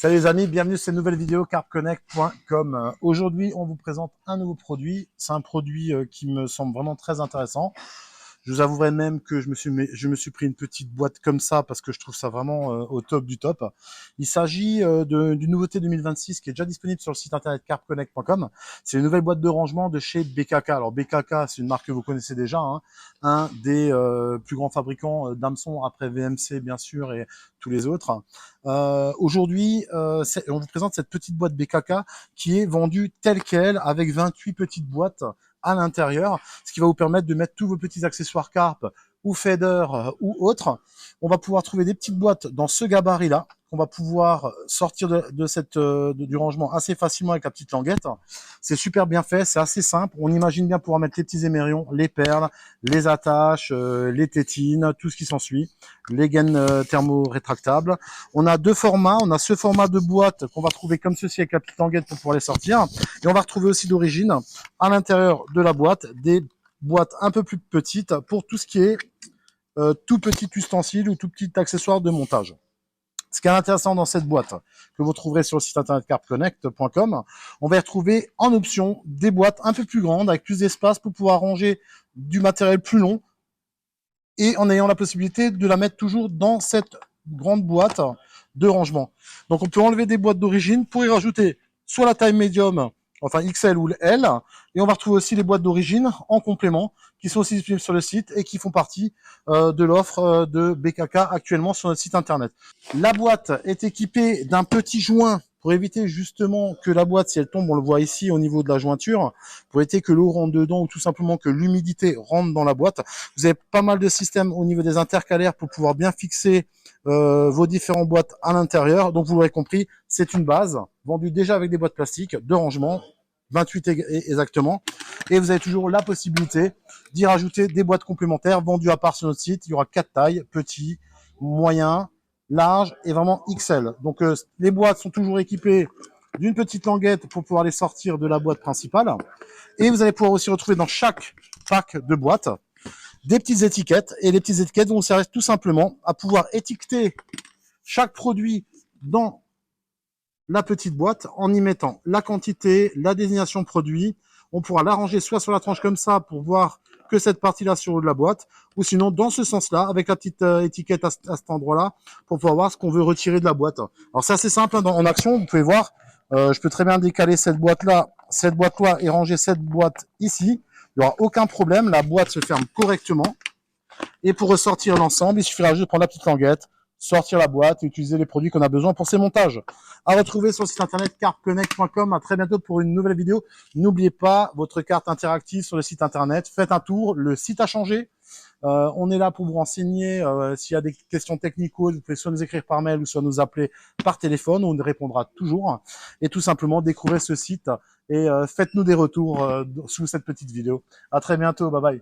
Salut les amis, bienvenue sur cette nouvelle vidéo carpconnect.com. Aujourd'hui, on vous présente un nouveau produit. C'est un produit qui me semble vraiment très intéressant. Je vous avouerai même que je me suis pris une petite boîte comme ça parce que je trouve ça vraiment au top du top. Il s'agit d'une nouveauté 2026 qui est déjà disponible sur le site internet carpconnect.com. C'est une nouvelle boîte de rangement de chez BKK. Alors BKK, c'est une marque que vous connaissez déjà, hein, un des plus grands fabricants d'hameçons après VMC bien sûr et tous les autres. Aujourd'hui, on vous présente cette petite boîte BKK qui est vendue telle quelle avec 28 petites boîtes à l'intérieur, ce qui va vous permettre de mettre tous vos petits accessoires carpe ou feeder ou autres. On va pouvoir trouver des petites boîtes dans ce gabarit-là, qu'on va pouvoir sortir du rangement assez facilement avec la petite languette. C'est super bien fait, c'est assez simple. On imagine bien pouvoir mettre les petits émérillons, les perles, les attaches, les tétines, tout ce qui s'ensuit, les gaines thermo-rétractables. On a deux formats, on a ce format de boîte qu'on va trouver comme ceci avec la petite languette pour pouvoir les sortir. Et on va retrouver aussi d'origine à l'intérieur de la boîte des boîtes un peu plus petites pour tout ce qui est tout petit ustensile ou tout petit accessoire de montage. Ce qui est intéressant dans cette boîte, que vous trouverez sur le site internet carpconnect.com, on va y retrouver en option des boîtes un peu plus grandes, avec plus d'espace pour pouvoir ranger du matériel plus long, et en ayant la possibilité de la mettre toujours dans cette grande boîte de rangement. Donc on peut enlever des boîtes d'origine pour y rajouter soit la taille médium, enfin XL ou L, et on va retrouver aussi les boîtes d'origine en complément, qui sont aussi disponibles sur le site et qui font partie de l'offre de BKK actuellement sur notre site internet. La boîte est équipée d'un petit joint pour éviter justement que la boîte, si elle tombe, on le voit ici au niveau de la jointure, pour éviter que l'eau rentre dedans ou tout simplement que l'humidité rentre dans la boîte. Vous avez pas mal de systèmes au niveau des intercalaires pour pouvoir bien fixer vos différentes boîtes à l'intérieur. Donc vous l'aurez compris, c'est une base vendue déjà avec des boîtes plastiques de rangement, 28 exactement. Et vous avez toujours la possibilité d'y rajouter des boîtes complémentaires vendues à part sur notre site. Il y aura 4 tailles, petit, moyen, large et vraiment XL. Donc les boîtes sont toujours équipées d'une petite languette pour pouvoir les sortir de la boîte principale. Et vous allez pouvoir aussi retrouver dans chaque pack de boîtes des petites étiquettes. Et les petites étiquettes vont servir tout simplement à pouvoir étiqueter chaque produit dans la petite boîte en y mettant la quantité, la désignation produit. On pourra l'arranger soit sur la tranche comme ça pour voir que cette partie-là sur le haut de la boîte, ou sinon dans ce sens-là, avec la petite étiquette à cet endroit-là, pour pouvoir voir ce qu'on veut retirer de la boîte. Alors c'est assez simple hein, en action, vous pouvez voir, je peux très bien décaler cette boîte-là et ranger cette boîte ici. Il n'y aura aucun problème, la boîte se ferme correctement. Et pour ressortir l'ensemble, il suffira juste de prendre la petite languette, sortir la boîte et utiliser les produits qu'on a besoin pour ces montages. À retrouver sur le site internet carpconnect.com. À très bientôt pour une nouvelle vidéo. N'oubliez pas votre carte interactive sur le site internet. Faites un tour. Le site a changé. On est là pour vous renseigner. S'il y a des questions techniques, vous pouvez soit nous écrire par mail ou soit nous appeler par téléphone. On répondra toujours. Et tout simplement, découvrez ce site et faites-nous des retours sous cette petite vidéo. À très bientôt. Bye bye.